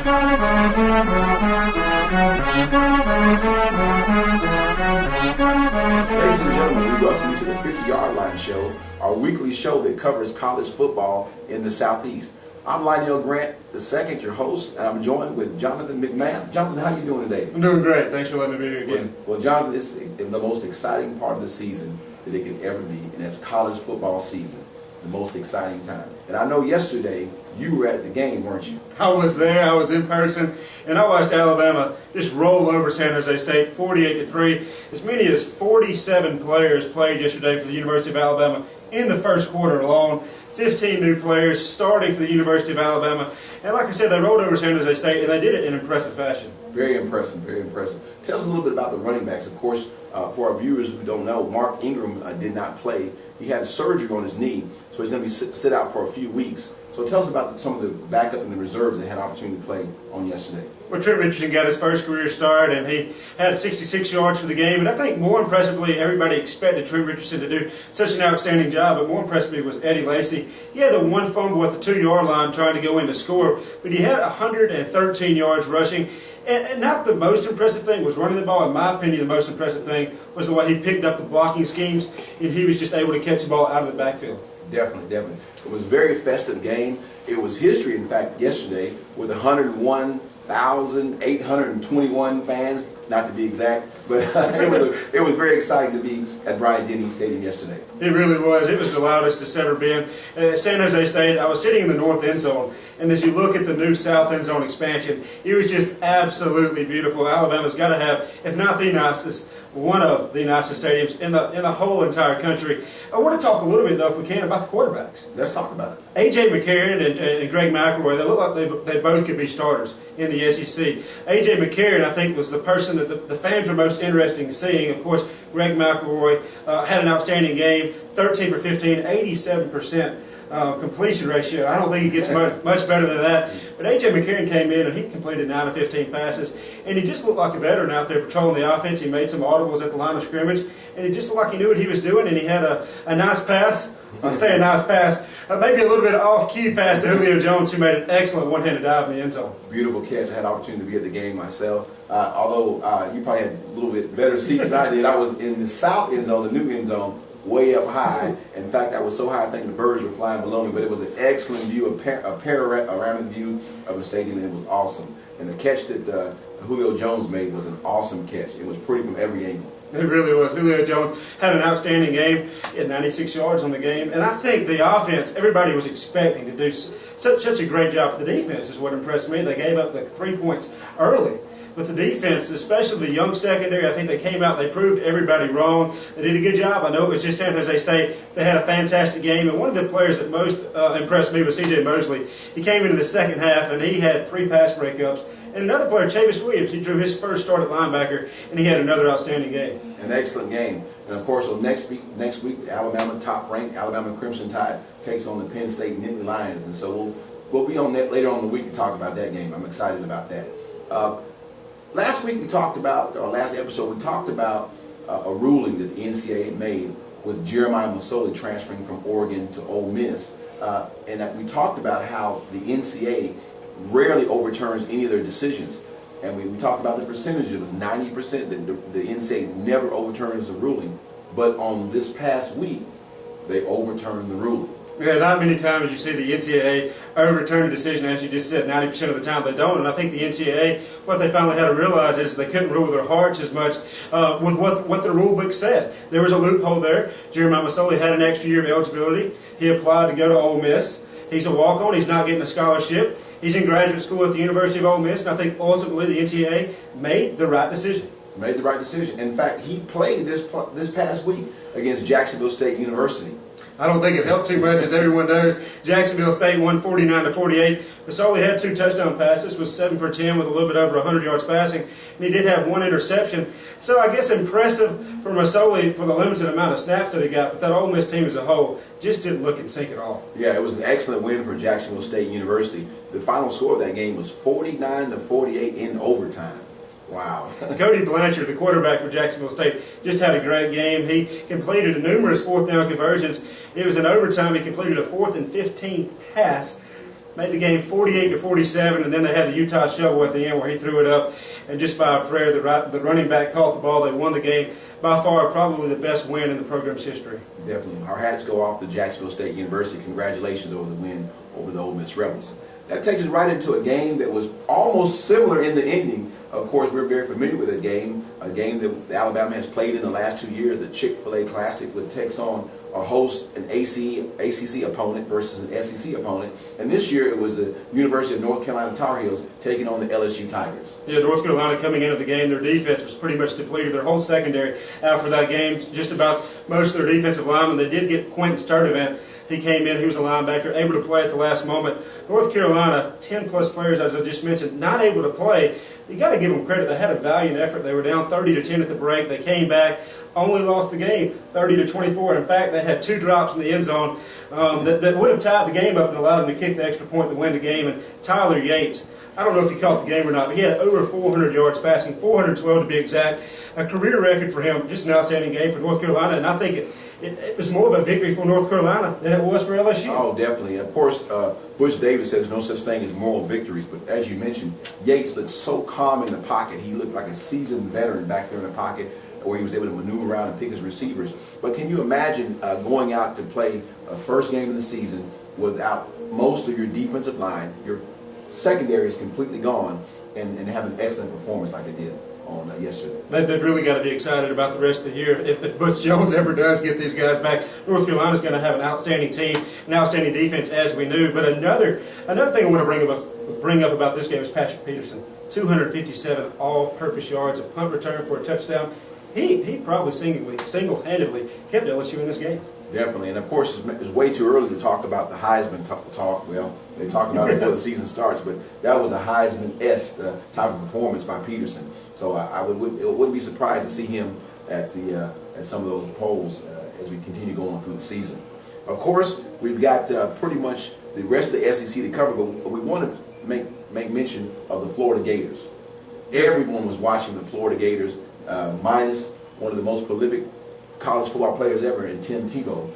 Ladies and gentlemen, we welcome you to the 50-Yard Line Show, our weekly show that covers college football in the Southeast. I'm Lionel Grant II, your host, and I'm joined with Jonathan McMath. Jonathan, how you doing today? I'm doing great. Thanks for letting me be here again. Well, Jonathan, this is the most exciting part of the season that it could ever be, and that's college football season, the most exciting time. And I know yesterday you were at the game, weren't you? I was there. I was in person, and I watched Alabama just roll over San Jose State 48-3. As many as 47 players played yesterday for the University of Alabama in the first quarter alone. 15 new players starting for the University of Alabama. And like I said, they rolled over San Jose State, and they did it in impressive fashion. Very impressive, very impressive. Tell us a little bit about the running backs. Of course, for our viewers who don't know, Mark Ingram did not play. He had surgery on his knee, so he's going to be sit out for a few weeks. So tell us about some of the backup and the reserves that had an opportunity to play on yesterday. Well, Trent Richardson got his first career start, and he had 66 yards for the game. And I think more impressively, everybody expected Trent Richardson to do such an outstanding job, but more impressively was Eddie Lacy. He had the one fumble at the 2-yard line trying to go in to score, but he had 113 yards rushing. And not the most impressive thing was running the ball. In my opinion, the most impressive thing was the way he picked up the blocking schemes, and he was just able to catch the ball out of the backfield. Definitely, definitely. It was a very festive game. It was history, in fact, yesterday with 101,821 fans, not to be exact, but it was very exciting to be at Bryant-Denny Stadium yesterday. It really was. It was the loudest it's ever been. At San Jose State, I was sitting in the north end zone, and as you look at the new south end zone expansion, it was just absolutely beautiful. Alabama's got to have, if not the nicest, one of the nicest stadiums in the whole entire country. I want to talk a little bit, though, if we can, about the quarterbacks. Let's talk about it. A.J. McCarron and Greg McElroy, they look like they both could be starters in the SEC. A.J. McCarron, I think, was the person that the fans were most interested in seeing. Of course, Greg McElroy had an outstanding game, 13 for 15, 87% completion ratio. I don't think it gets much better than that. But A.J. McCarron came in and he completed 9 of 15 passes. And he just looked like a veteran out there patrolling the offense. He made some audibles at the line of scrimmage. And he just looked like he knew what he was doing. And he had a nice pass. I say a nice pass. Maybe a little bit off-key pass to Julio Jones, who made an excellent one-handed dive in the end zone. Beautiful catch. I had an opportunity to be at the game myself. Although you probably had a little bit better seats than I did. I was in the south end zone, the new end zone, way up high. In fact, I was so high I think the birds were flying below me, but it was an excellent view, a panoramic view of the stadium, and it was awesome. And the catch that Julio Jones made was an awesome catch. It was pretty from every angle. It really was. Julio Jones had an outstanding game. He had 96 yards on the game. And I think the offense, everybody was expecting to do such a great job. The defense is what impressed me. They gave up the 3 points early. But the defense, especially the young secondary, I think they came out, they proved everybody wrong. They did a good job. I know it was just San Jose State. They had a fantastic game. And one of the players that most impressed me was C.J. Mosley. He came into the second half, and he had 3 pass breakups. And another player, Chavis Williams, he drew his first start at linebacker, and he had another outstanding game. An excellent game. And, of course, so next week, Alabama top-ranked, Alabama Crimson Tide takes on the Penn State Nittany Lions. And so we'll be on that later on in the week to talk about that game. I'm excited about that. Last week we talked about, or last episode, we talked about a ruling that the NCAA made with Jeremiah Masoli transferring from Oregon to Ole Miss. And that we talked about how the NCAA rarely overturns any of their decisions. And we talked about the percentage. It was 90% that the NCAA never overturns a ruling. But on this past week, they overturned the ruling. Yeah, not many times you see the NCAA overturn a decision. As you just said, 90% of the time they don't. And I think the NCAA, what they finally had to realize is they couldn't rule with their hearts as much with what the rule book said. There was a loophole there. Jeremiah Masoli had an extra year of eligibility. He applied to go to Ole Miss. He's a walk-on. He's not getting a scholarship. He's in graduate school at the University of Ole Miss. And I think ultimately the NCAA made the right decision. Made the right decision. In fact, he played this past week against Jacksonville State University. I don't think it helped too much, as everyone knows. Jacksonville State won 49-48. Masoli had 2 touchdown passes, was 7 for 10 with a little bit over 100 yards passing, and he did have 1 interception. So I guess impressive for Masoli for the limited amount of snaps that he got, but that Ole Miss team as a whole just didn't look in sync at all. Yeah, it was an excellent win for Jacksonville State University. The final score of that game was 49-48 in overtime. Wow. Cody Blanchard, the quarterback for Jacksonville State, just had a great game. He completed numerous fourth down conversions. It was in overtime. He completed a 4th and 15 pass made the game 48-47, and then they had the Utah shovel at the end where he threw it up, and just by a prayer, the running back caught the ball. They won the game. By far, probably the best win in the program's history. Definitely. Our hats go off to Jacksonville State University. Congratulations over the win over the Ole Miss Rebels. That takes us right into a game that was almost similar in the ending. Of course, we're very familiar with that game, a game that Alabama has played in the last 2 years, the Chick-fil-A Classic, which takes on a host, an ACC opponent versus an SEC opponent. And this year it was the University of North Carolina Tar Heels taking on the LSU Tigers. Yeah, North Carolina coming into the game, their defense was pretty much depleted. Their whole secondary out for that game. Just about most of their defensive linemen. They did get Quentin Sturdivant. He came in, he was a linebacker, able to play at the last moment. North Carolina, 10-plus players, as I just mentioned, not able to play. You got to give them credit. They had a valiant effort. They were down 30-10 at the break. They came back, only lost the game 30-24. In fact, they had 2 drops in the end zone that would have tied the game up and allowed them to kick the extra point to win the game. And Tyler Yates, I don't know if he caught the game or not, but he had over 400 yards passing, 412 to be exact. A career record for him, just an outstanding game for North Carolina. And I think it was more of a victory for North Carolina than it was for LSU. Oh, definitely. Of course, Butch Davis says no such thing as moral victories, but as you mentioned, Yates looked so calm in the pocket. He looked like a seasoned veteran back there in the pocket where he was able to maneuver around and pick his receivers. But can you imagine going out to play a first game of the season without most of your defensive line, your secondary is completely gone, and have an excellent performance like they did on yesterday? They've really got to be excited about the rest of the year. If Butch Jones ever does get these guys back, North Carolina's going to have an outstanding team, an outstanding defense, as we knew. But another thing I want to bring up about this game is Patrick Peterson. 257 all-purpose yards, a punt return for a touchdown. He probably single-handedly kept LSU in this game. Definitely, and of course it's way too early to talk about the Heisman talk. Well, they talk about it before the season starts, but that was a Heisman-esque type of performance by Peterson. So it wouldn't be surprised to see him at some of those polls as we continue going through the season. Of course, we've got pretty much the rest of the SEC to cover, but we want to make mention of the Florida Gators. Everyone was watching the Florida Gators, minus one of the most prolific college football players ever in Tim Tebow.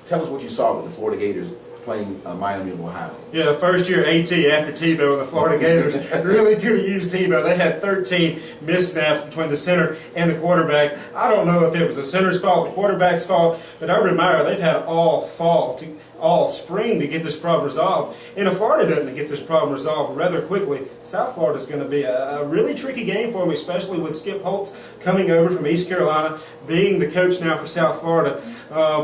Tell us what you saw with the Florida Gators playing Miami of Ohio. Yeah, first year AT after Tebow, and the Florida Gators really could have used Tebow. They had 13 missed snaps between the center and the quarterback. I don't know if it was the center's fault, the quarterback's fault, but Urban Meyer, they've had all spring to get this problem resolved. And if Florida doesn't get this problem resolved rather quickly, South Florida is going to be a really tricky game for them, especially with Skip Holtz coming over from East Carolina, being the coach now for South Florida.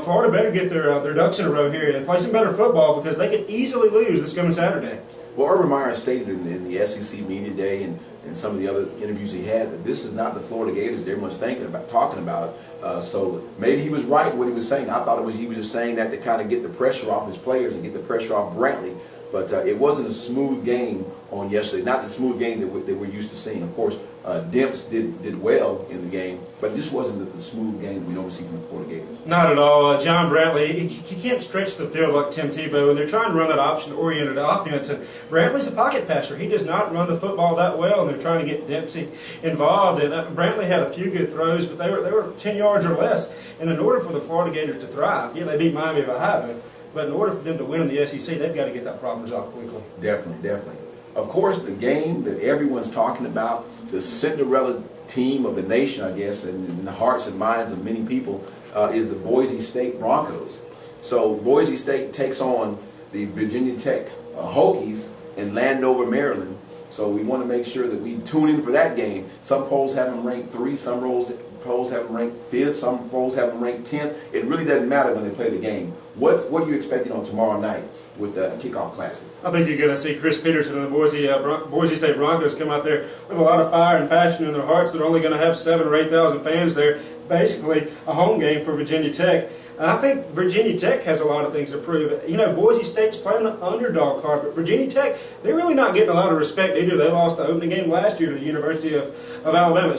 Florida better get their ducks in a row here and play some better football, because they could easily lose this coming Saturday. Well, Urban Meyer stated in the SEC Media Day and some of the other interviews he had that this is not the Florida Gators everyone's talking about. So maybe he was right what he was saying. I thought he was just saying that to kind of get the pressure off his players and get the pressure off Brantley. But it wasn't a smooth game on yesterday. Not the smooth game that we're used to seeing. Of course, Demps did well in the game, but this wasn't the smooth game we normally see from the Florida Gators. Not at all. John Brantley, he can't stretch the field like Tim Tebow, and they're trying to run that option-oriented offense. And Brantley's a pocket passer. He does not run the football that well, and they're trying to get Dempsey involved. And Brantley had a few good throws, but they were 10 yards or less. And in order for the Florida Gators to thrive, yeah, they beat Miami of Ohio, but in order for them to win in the SEC, they've got to get that problem resolved quickly. Definitely, definitely. Of course, the game that everyone's talking about, the Cinderella team of the nation, I guess, and in the hearts and minds of many people, is the Boise State Broncos. So Boise State takes on the Virginia Tech Hokies in Landover, Maryland. So we want to make sure that we tune in for that game. Some polls have them ranked 3, some polls have them ranked 5th, some polls have them ranked 10th. It really doesn't matter when they play the game. What are you expecting on tomorrow night with the kickoff classic? I think you're going to see Chris Peterson and the Boise State Broncos come out there with a lot of fire and passion in their hearts. They're only going to have 7,000 or 8,000 fans there. Basically a home game for Virginia Tech. And I think Virginia Tech has a lot of things to prove. You know, Boise State's playing the underdog card, but Virginia Tech, they're really not getting a lot of respect either. They lost the opening game last year to the University of Alabama,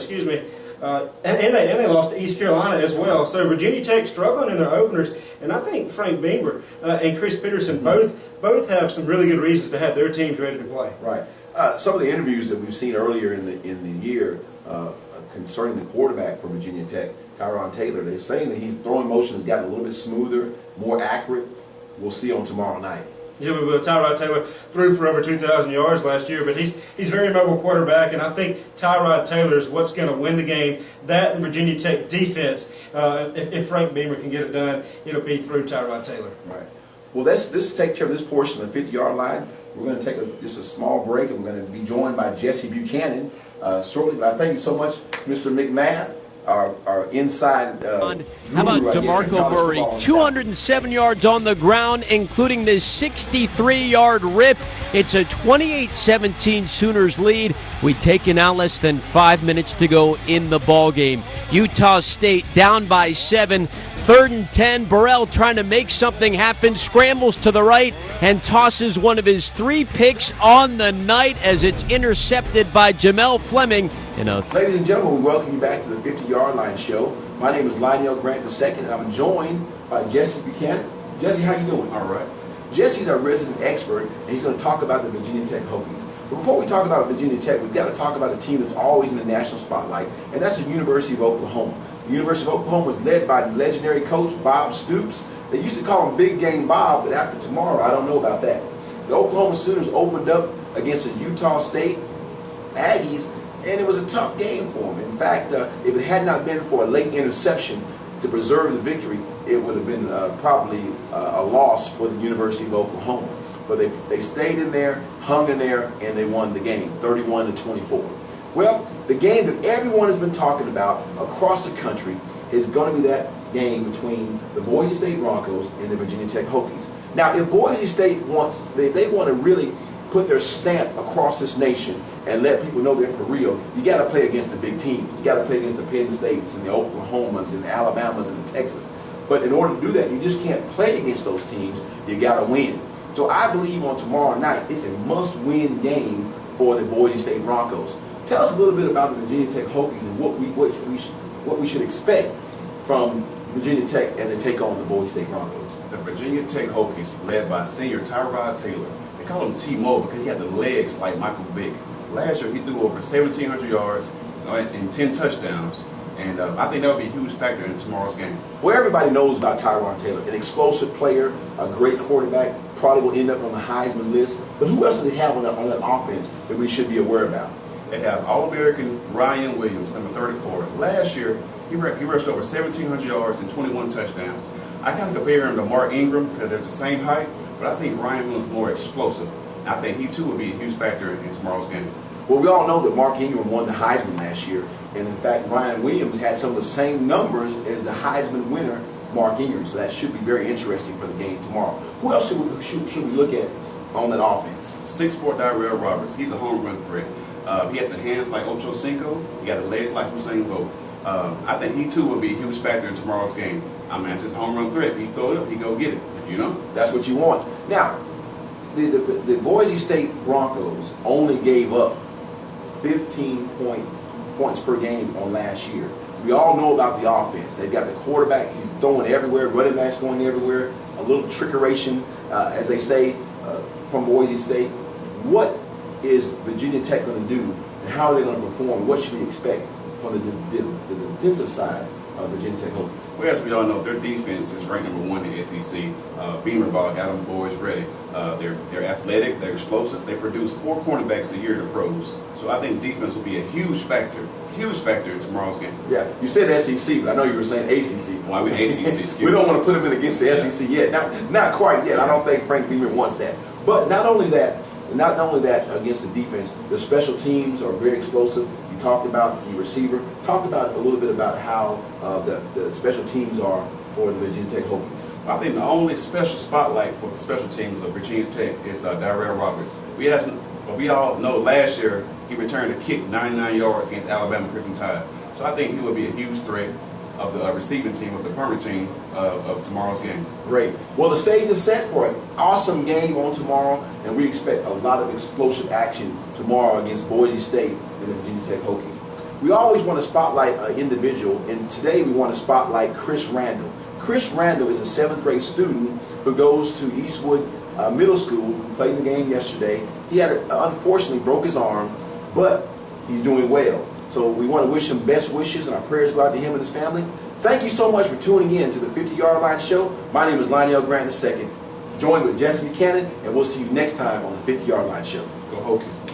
and they lost to East Carolina as well. So Virginia Tech struggling in their openers, and I think Frank Beamer and Chris Peterson both have some really good reasons to have their teams ready to play. Right. Some of the interviews that we've seen earlier in the year concerning the quarterback for Virginia Tech, Tyron Taylor, they're saying that his throwing motion has gotten a little bit smoother, more accurate. We'll see on tomorrow night. Tyrod Taylor threw for over 2,000 yards last year, but he's a very mobile quarterback, and I think Tyrod Taylor is what's going to win the game. That and Virginia Tech defense, if Frank Beamer can get it done, it'll be through Tyrod Taylor. Right. Well, let's take care of this portion of the 50-yard line. We're going to take just a small break, and we're going to be joined by Jesse Buchanan shortly. But I thank you so much, Mr. McMath, our inside How about DeMarco Murray? 207 yards on the ground, including this 63-yard rip. It's a 28-17 Sooners lead. We take it now less than 5 minutes to go in the ballgame. Utah State down by 7. 3rd and 10. Burrell trying to make something happen. Scrambles to the right and tosses one of his 3 picks on the night as it's intercepted by Jamel Fleming. Ladies and gentlemen, we welcome you back to the 50-yard line show. My name is Lionel Grant II, and I'm joined by Jesse Buchanan. Jesse, how you doing? All right. Jesse's our resident expert, and he's going to talk about the Virginia Tech Hokies. But before we talk about Virginia Tech, we've got to talk about a team that's always in the national spotlight, and that's the University of Oklahoma. The University of Oklahoma was led by legendary coach Bob Stoops. They used to call him Big Game Bob, but after tomorrow, I don't know about that. The Oklahoma Sooners opened up against the Utah State Aggies, and it was a tough game for them. In fact, if it had not been for a late interception to preserve the victory, it would have been probably a loss for the University of Oklahoma. But they stayed in there, hung in there, and they won the game, 31-24. Well, the game that everyone has been talking about across the country is going to be that game between the Boise State Broncos and the Virginia Tech Hokies. Now, if Boise State they want to really put their stamp across this nation and let people know they're for real, you got to play against the big teams. You got to play against the Penn States and the Oklahomas and the Alabamas and the Texas. But in order to do that, you just can't play against those teams. You got to win. So I believe on tomorrow night, it's a must-win game for the Boise State Broncos. Tell us a little bit about the Virginia Tech Hokies and what we should expect from Virginia Tech as they take on the Boise State Broncos. The Virginia Tech Hokies, led by senior Tyrod Taylor. They call him T-Mo because he had the legs like Michael Vick. Last year, he threw over 1,700 yards and 10 touchdowns. And I think that will be a huge factor in tomorrow's game. Well, everybody knows about Tyrod Taylor, an explosive player, a great quarterback, probably will end up on the Heisman list. But who else do they have on that offense that we should be aware about? They have All-American Ryan Williams, number 34. Last year, he rushed over 1,700 yards and 21 touchdowns. I kind of compare him to Mark Ingram because they're the same height, but I think Ryan Williams is more explosive. I think he, too, will be a huge factor in tomorrow's game. Well, we all know that Mark Ingram won the Heisman last year, and in fact, Ryan Williams had some of the same numbers as the Heisman winner, Mark Ingram, so that should be very interesting for the game tomorrow. Who else should we look at on that offense? 6'4" Darrell Roberts. He's a home run threat. He has the hands like Ocho Cinco. He got the legs like Usain Bolt. I think he, too, will be a huge factor in tomorrow's game. I mean, it's just a home run threat. If he throw it up, he go get it, you know? That's what you want. Now, the Boise State Broncos only gave up 15 points per game on last year. We all know about the offense. They've got the quarterback. He's throwing everywhere. Running backs going everywhere. A little trickeration, as they say, from Boise State. What is Virginia Tech going to do, and how are they going to perform? What should we expect from the defensive side of Virginia Tech Hokies? Well, as we all know, their defense is ranked number 1 in the SEC. Beamer got them boys ready. They're athletic, they're explosive. They produce 4 cornerbacks a year to pros. So I think defense will be a huge factor in tomorrow's game. Yeah, you said SEC, but I know you were saying ACC. Well, I mean ACC. Excuse we don't want to put them in against the SEC yet. Not quite yet. I don't think Frank Beamer wants that. But not only that against the defense, the special teams are very explosive. You talked about the receiver. Talk about a little bit about how the special teams are for the Virginia Tech Hokies. I think the only special spotlight for the special teams of Virginia Tech is Darrell Roberts. We all know last year he returned a kick 99 yards against Alabama Crimson Tide. So I think he will be a huge threat of the receiving team, of the permanent team of tomorrow's game. Great. Well, the stage is set for an awesome game on tomorrow, and we expect a lot of explosive action tomorrow against Boise State and the Virginia Tech Hokies. We always want to spotlight an individual, and today we want to spotlight Chris Randall. Chris Randall is a 7th grade student who goes to Eastwood Middle School, who played the game yesterday. He unfortunately broke his arm, but he's doing well. So we want to wish him best wishes, and our prayers go out to him and his family. Thank you so much for tuning in to the 50-Yard Line Show. My name is Lionel Grant II. joined with Jesse Buchanan, and we'll see you next time on the 50-Yard Line Show. Go Hokies.